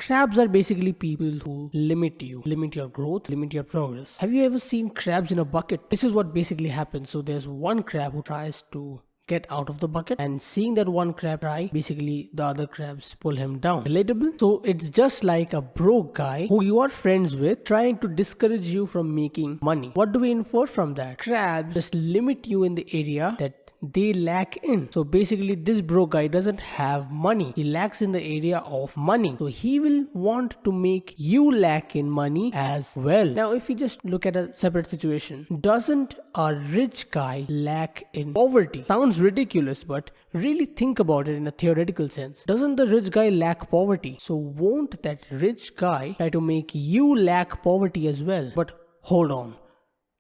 Crabs are basically people who limit you, limit your growth, limit your progress. Have you ever seen crabs in a bucket? This is what basically happens. So there's one crab who tries to get out of the bucket, and seeing that one crab try, basically the other crabs pull him down. Relatable? So it's just like a broke guy who you are friends with trying to discourage you from making money. What do we infer from that? Crabs just limit you in the area that they lack in. So basically this broke guy doesn't have money. He lacks in the area of money. So he will want to make you lack in money as well. Now if we just look at a separate situation, doesn't a rich guy lack in poverty? Sounds ridiculous, but really think about it in a theoretical sense. Doesn't the rich guy lack poverty? So won't that rich guy try to make you lack poverty as well? But hold on.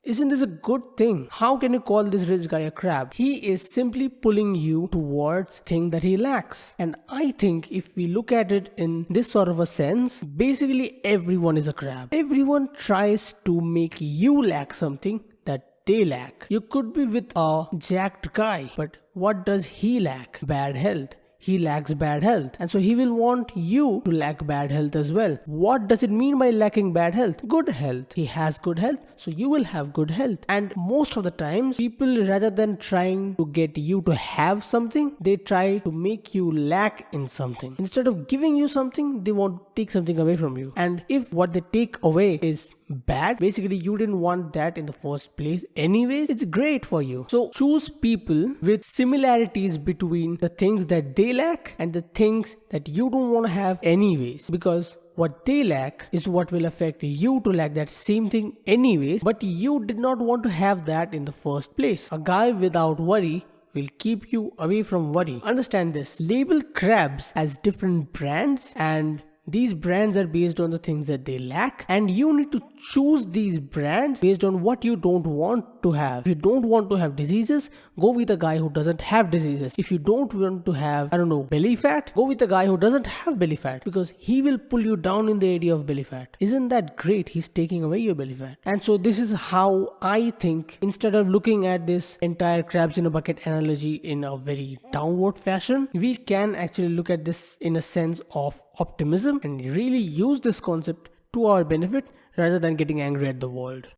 Isn't this a good thing? How can you call this rich guy a crab? He is simply pulling you towards thing that he lacks. And I think if we look at it in this sort of a sense, basically everyone is a crab. Everyone tries to make you lack something that they lack. You could be with a jacked guy, but what does he lack? Bad health. He lacks bad health, and so he will want you to lack bad health as well. What does it mean by lacking bad health? Good health. He has good health, so you will have good health. And most of the times, people, rather than trying to get you to have something, they try to make you lack in something. Instead of giving you something, they want to take something away from you. And if what they take away is bad, basically you didn't want that in the first place anyways, it's great for you. So choose people with similarities between the things that they lack and the things that you don't want to have anyways, because what they lack is what will affect you to lack that same thing anyways, but you did not want to have that in the first place. A guy without worry will keep you away from worry. Understand this. Label crabs as different brands, and these brands are based on the things that they lack, and you need to choose these brands based on what you don't want to have. If you don't want to have diseases, go with a guy who doesn't have diseases. If you don't want to have, belly fat, go with a guy who doesn't have belly fat, because he will pull you down in the area of belly fat. Isn't that great? He's taking away your belly fat. And so this is how I think, instead of looking at this entire crabs in a bucket analogy in a very downward fashion, we can actually look at this in a sense of optimism and really use this concept to our benefit rather than getting angry at the world.